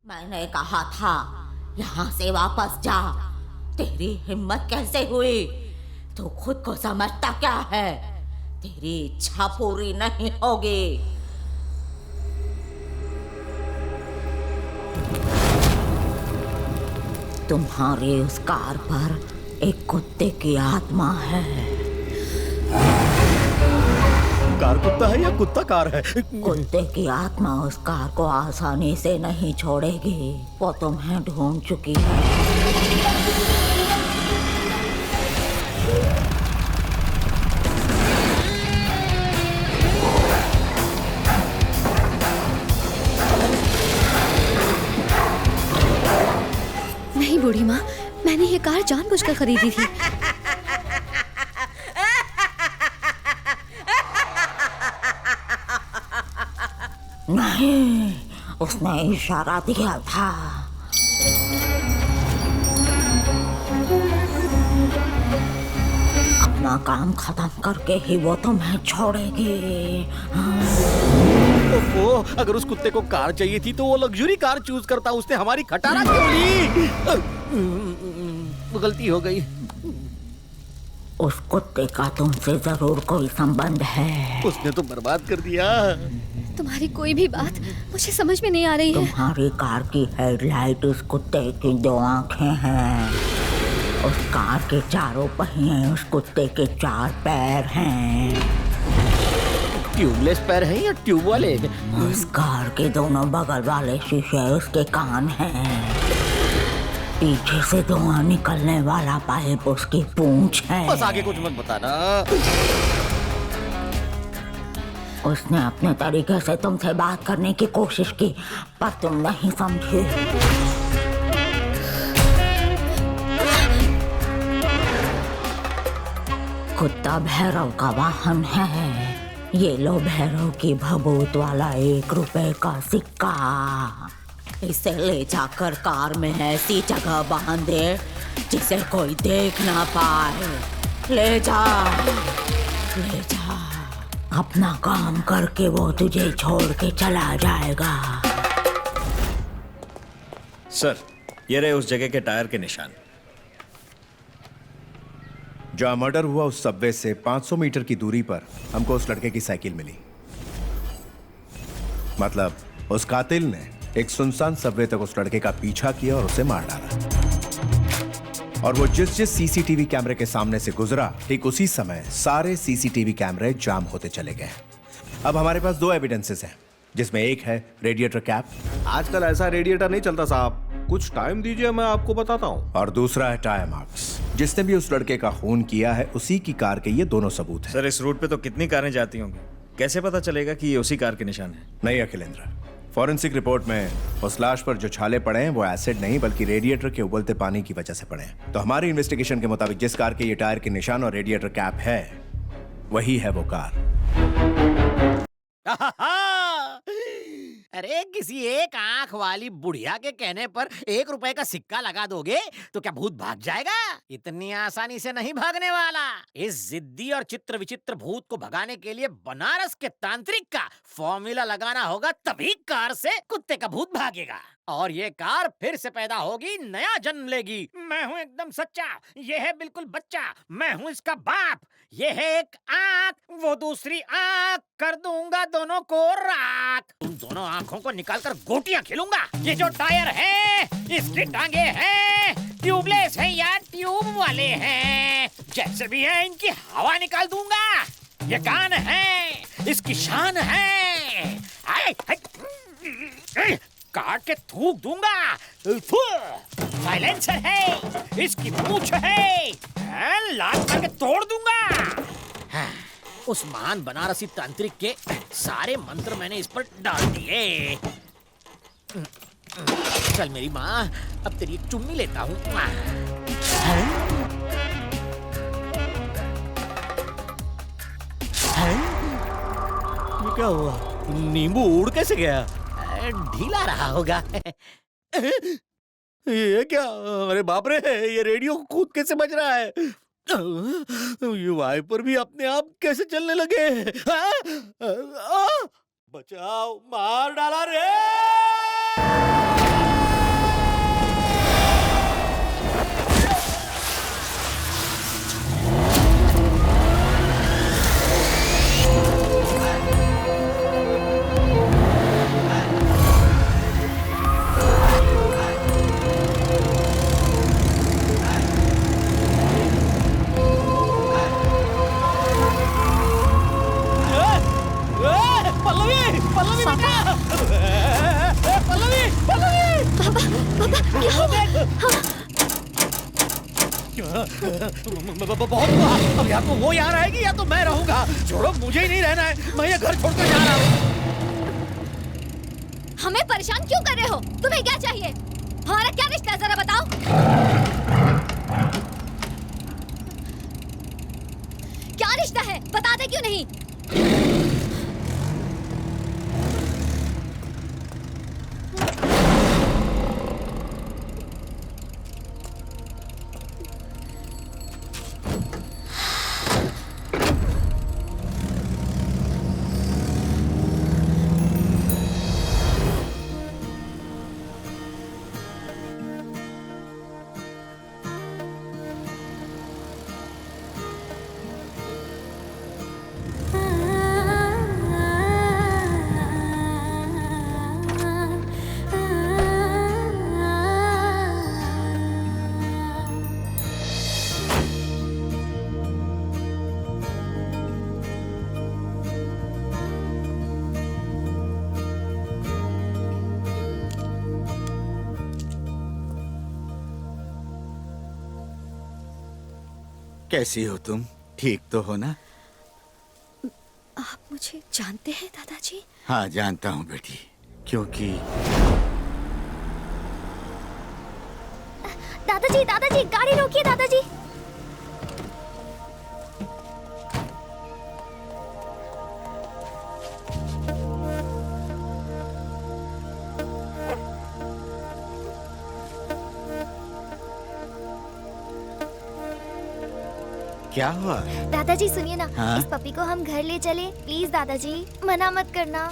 मैंने कहा था यहाँ से वापस जा। तेरी हिम्मत कैसे हुई? तू खुद को समझता क्या है? तेरी इच्छा पूरी नहीं होगी। तुम्हारे उस कार पर एक कुत्ते की आत्मा है। कार कुत्ता है या कुत्ता कार है? कुत्ते की आत्मा उस कार को आसानी से नहीं छोड़ेगी। वो तुम्हें ढूंढ चुकी है। नहीं बूढ़ी माँ, मैंने ये कार जानबूझकर खरीदी थी। नहीं, उसने इशारा दिया था। अपना काम खत्म करके ही वो तुम्हें छोड़ेगी। वो अगर उस कुत्ते को कार चाहिए थी तो वो लग्जरी कार चूज करता। उसने हमारी खटारा क्यों ली? गलती हो गई। उस कुत्ते का तुमसे जरूर कोई संबंध है। उसने तो बर्बाद कर दिया। तुम्हारी कोई भी बात मुझे समझ में नहीं आ रही है। तुम्हारी कार की हेडलाइट उस कुत्ते की 2 आंखें हैं। उस कार के 4 पहिए उस कुत्ते के 4 पैर हैं। ट्यूबलेस पैर हैं या ट्यूब वाले? उस कार के दोनों बगल वाले शीशे उसके कान हैं। पीछे से धुआं निकलने वाला पाइप उसकी पूंछ है। बस आगे कुछ मत बताना। उसने अपने तरीके से तुमसे बात करने की कोशिश की, पर तुम नहीं समझी। कुत्ता भैरव का वाहन है। ये लो भैरव की भभूत वाला 1 रुपए का सिक्का। इसे ले जाकर कार में ऐसी जगह बांध दे जिसे कोई देख ना पाए। ले जा, ले जा। अपना काम करके वो तुझे छोड़ के चला जाएगा। सर, ये रहे उस जगह के टायर के निशान। जहां मर्डर हुआ उस सबवे से 500 मीटर की दूरी पर हमको उस लड़के की साइकिल मिली। मतलब उस कातिल ने एक सुनसान सबवे तक उस लड़के का पीछा किया और उसे मार डाला। और वो जिस सीसीटीवी कैमरे के सामने से गुजरा, ठीक उसी समय सारे सीसीटीवी कैमरे जाम होते चले गए। अब हमारे पास 2 एविडेंसेस हैं, जिसमें एक है रेडिएटर कैप। आजकल ऐसा रेडिएटर नहीं चलता साहब, कुछ टाइम दीजिए, मैं आपको बताता हूँ। और दूसरा है टायर मार्क्स। जिसने भी उस लड़के का खून किया है उसी की कार के ये दोनों सबूत हैं। सर, इस रूट पे तो कितनी कारें जाती होंगी, कैसे पता चलेगा कि ये उसी कार के निशान है? नहीं अखिलेंद्र, फॉरेंसिक रिपोर्ट में उस लाश पर जो छाले पड़े हैं वो एसिड नहीं बल्कि रेडिएटर के उबलते पानी की वजह से पड़े हैं। तो हमारी इन्वेस्टिगेशन के मुताबिक जिस कार के ये टायर के निशान और रेडिएटर कैप है वही है वो कार। अरे किसी एक आंख वाली बुढ़िया के कहने पर 1 रुपए का सिक्का लगा दोगे तो क्या भूत भाग जाएगा? इतनी आसानी से नहीं भागने वाला। इस जिद्दी और चित्र विचित्र भूत को भगाने के लिए बनारस के तांत्रिक का फॉर्मूला लगाना होगा, तभी कार से कुत्ते का भूत भागेगा और ये कार फिर से पैदा होगी, नया जन्म लेगी। मैं हूँ एकदम सच्चा, ये है बिल्कुल बच्चा, मैं हूँ इसका बाप। ये है एक आंख, वो दूसरी आंख, कर दूंगा दोनों को राख। उन दोनों आंखों को निकालकर गोटियां खिलूंगा। ये जो टायर है इसकी टांगे हैं ट्यूबलेस है या ट्यूब वाले हैं, जैसे भी है इनकी हवा निकाल दूंगा। ये कान है, इसकी शान है, काट के थूक दूंगा। साइलेंसर है, इसकी पूंछ है, लात मार के तोड़ दूंगा। उस महान बनारसी तांत्रिक के सारे मंत्र मैंने इस पर डाल दिए। चल मेरी माँ, अब तेरी एक चुम्मी लेता हूँ। ये क्या हुआ? नींबू उड़ कैसे गया? ढीला रहा होगा। ये क्या? अरे बाप रे, ये रेडियो कूद कैसे बज रहा है? ये वाइपर भी अपने आप कैसे चलने लगे? बचाओ, मार डाला रे! बहुत हुआ। अब या तो वो यहाँ रहेगी या तो मैं रहूंगा। छोड़ो, मुझे ही नहीं रहना है। मैं ये घर छोड़कर जा रहा हूँ। हमें परेशान क्यों कर रहे हो? तुम्हें क्या चाहिए? हमारा क्या रिश्ता है, जरा बताओ। क्या रिश्ता है, बताते क्यों नहीं? कैसी हो तुम? ठीक तो हो ना? आप मुझे जानते हैं दादाजी? हाँ, जानता हूँ बेटी, क्योंकि दादाजी, दादाजी, गाड़ी रोकिए दादाजी। क्या हुआ? दादाजी सुनिए ना, हाँ? इस पपी को हम घर ले चले प्लीज दादाजी, मना मत करना।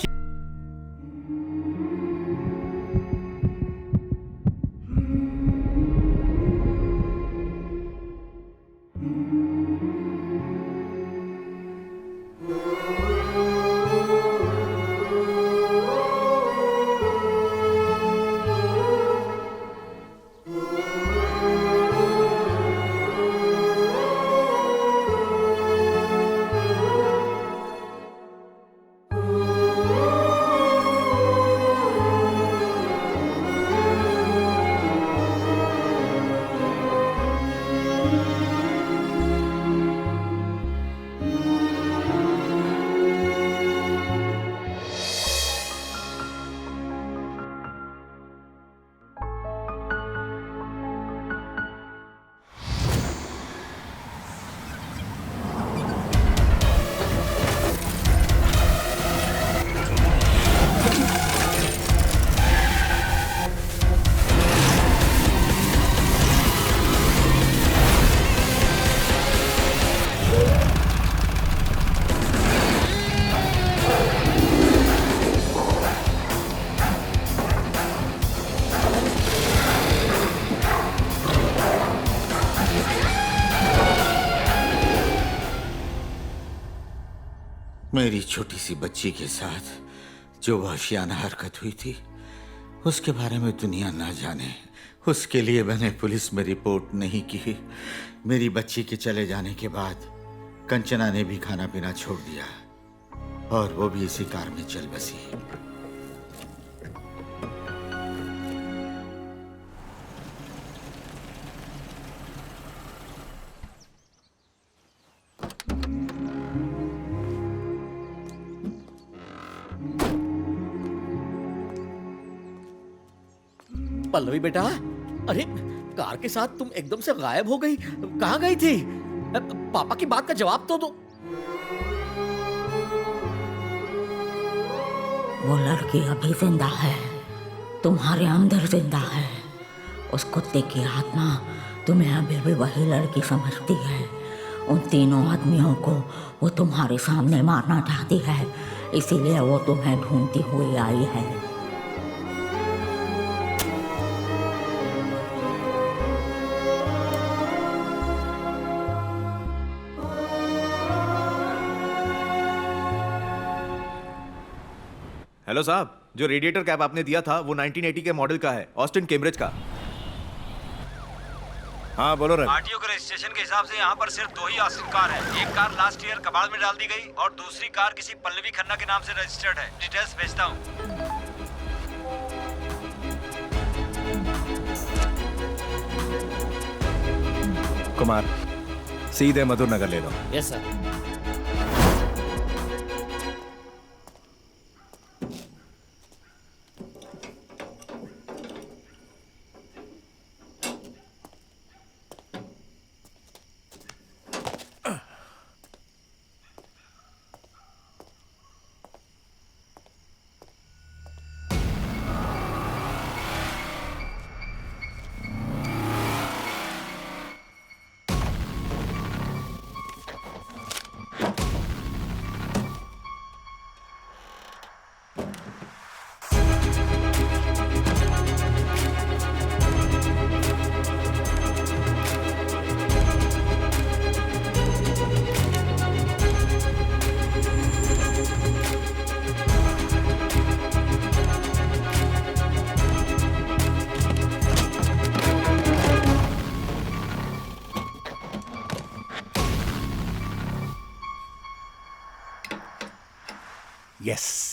मेरी छोटी सी बच्ची के साथ जो वहशियाना हरकत हुई थी, उसके बारे में दुनिया ना जाने, उसके लिए मैंने पुलिस में रिपोर्ट नहीं की। मेरी बच्ची के चले जाने के बाद कंचना ने भी खाना पीना छोड़ दिया और वो भी इसी कार में चल बसी। पल्लवी बेटा, अरे कार के साथ तुम एकदम से गायब हो गई। कहाँ गई थी? पापा की बात का जवाब तो दो। वो लड़की अभी जिंदा है, तुम्हारे अंदर जिंदा है। उस कुत्ते की आत्मा तुम्हें अभी भी वही लड़की समझती है। उन तीनों आदमियों को वो तुम्हारे सामने मारना चाहती है, इसीलिए वो तुम्हें ढूंढती हुई आई है। हेलो साहब, जो रेडिएटर कैप आपने दिया था वो 1980 के मॉडल का है, ऑस्टिन कैम्ब्रिज का। हाँ बोलो रवि। आरटीओ के रजिस्ट्रेशन के हिसाब से यहाँ पर सिर्फ 2 ही ऑस्टिन कार है। एक कार लास्ट ईयर कबाड़ में डाल दी गई और दूसरी कार किसी पल्लवी खन्ना के नाम से रजिस्टर्ड है। डिटेल्स भेजता हूँ। कुमार, सीधे मधुर नगर ले लो। Yes sir. यस,